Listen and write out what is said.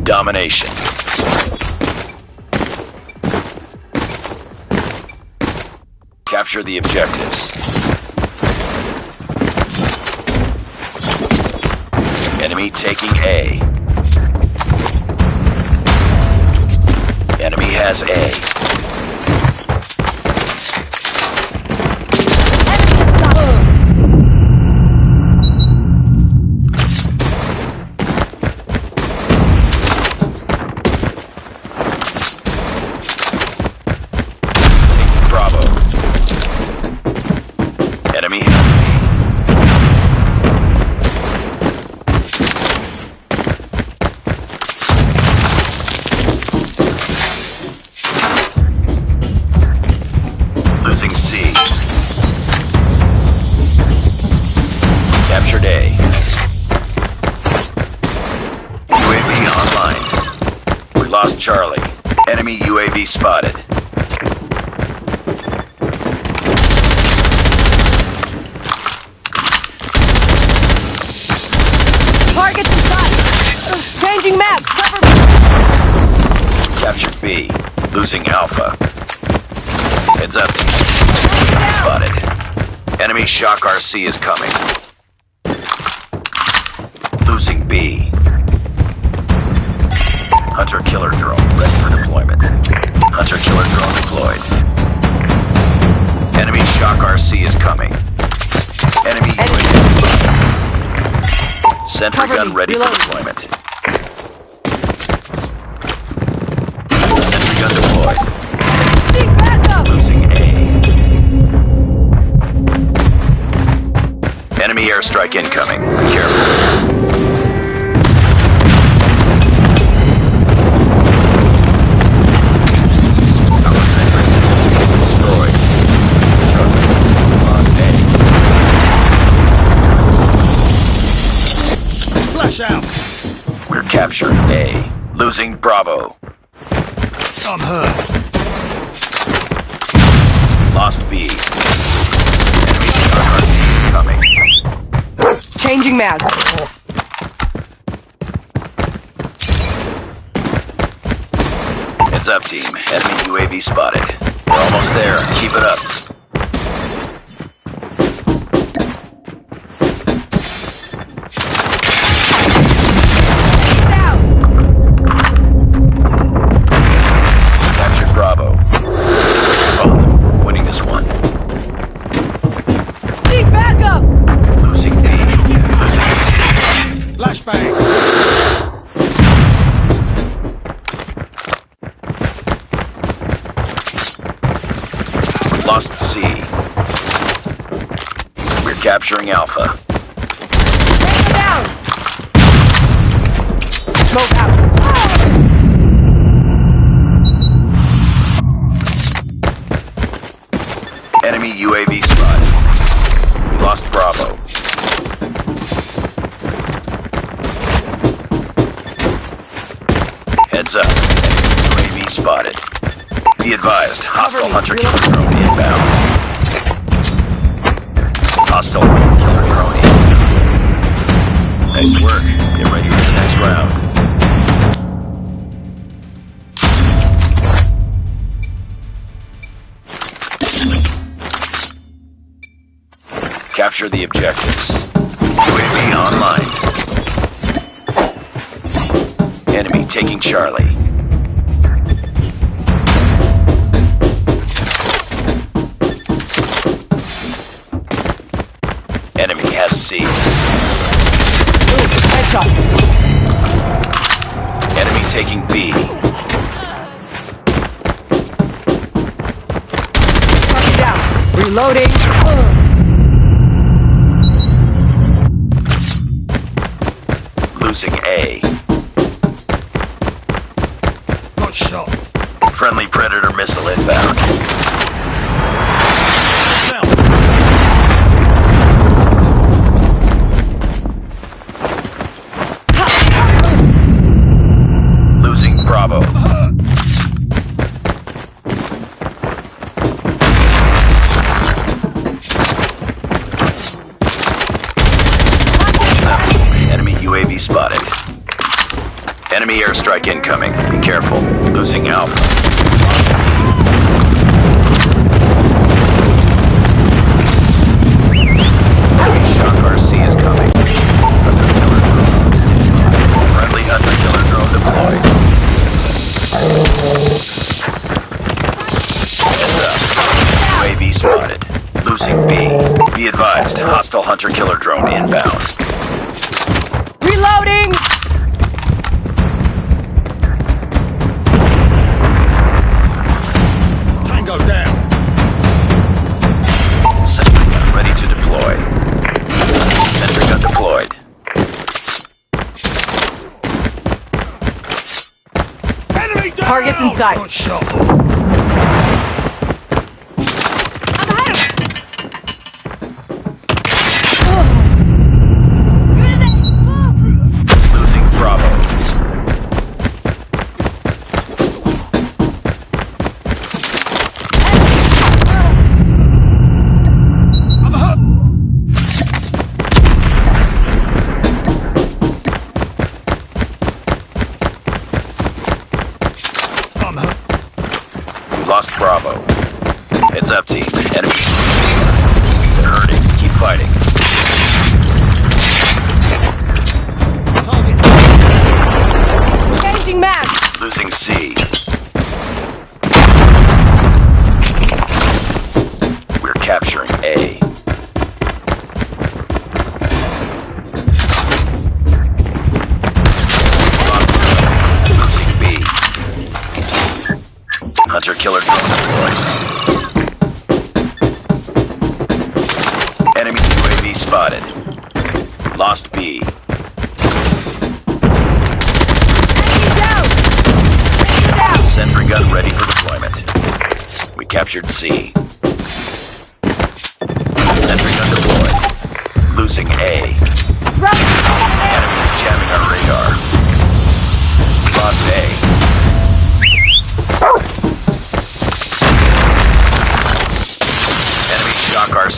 Domination. Capture the objectives. Enemy taking A. Enemy has A. Enemy has B. Losing C. Captured A. UAV online. We lost Charlie. Enemy UAV spotted. Targets in sight! Changing map! Cover me! Captured B. Losing Alpha. Heads up, team. Spotted. Enemy Shock RC is coming. Losing B. Hunter-killer drone ready for deployment. Hunter-killer drone deployed. Enemy Shock RC is coming. Enemy UAV. Sentry gun ready for deployment. Sentry gun deployed. Losing A. Enemy airstrike incoming. Be careful. Destroyed. Lost A. Flash out! We're capturing A. Losing Bravo. I'm hurt. Lost B. Enemy Shock RC is coming. Changing map. Heads up, team. Enemy UAV spotted. We're almost there. Keep it up. Captured Bravo. Oh, winning this one. Need backup! Losing B. Losing C. Flashbang! Lost C. We're capturing Alpha. Take down! Smoke out! Enemy UAV spotted. We lost Bravo. Heads up. Enemy UAV spotted. Be advised, hostile hunter-killer drone inbound. Hostile hunter-killer drone inbound. Nice work. Get ready for the next round. Capture the objectives. UAV online. Enemy taking Charlie. Enemy has C. Headshot! Enemy taking B. Target down! Reloading! Losing A. Got shot. Friendly Predator missile inbound. spotted. Enemy airstrike incoming. Be careful. Losing Alpha. Shock RC is coming. Hunter killer drone standby. Friendly hunter killer drone deployed. Heads up. UAV spotted. Losing B. Be advised. Hostile hunter killer drone inbound. Reloading! Tango down. Sentry gun ready to deploy. Sentry gun deployed. Enemy down. Targets in sight. Not shot. Losing Bravo. I'm hurt. I'm hurt. Lost Bravo. Heads up, team. Enemy. They're hurting. Keep fighting. Target. Changing map! Losing C. We're capturing A. Losing B. Hunter killer drone deployed. Enemy UAV spotted. Lost B. Sentry gun ready for deployment. We captured C. Sentry gun deployed. Losing A. Enemy is jamming our radar. Lost A. Enemy shock RC.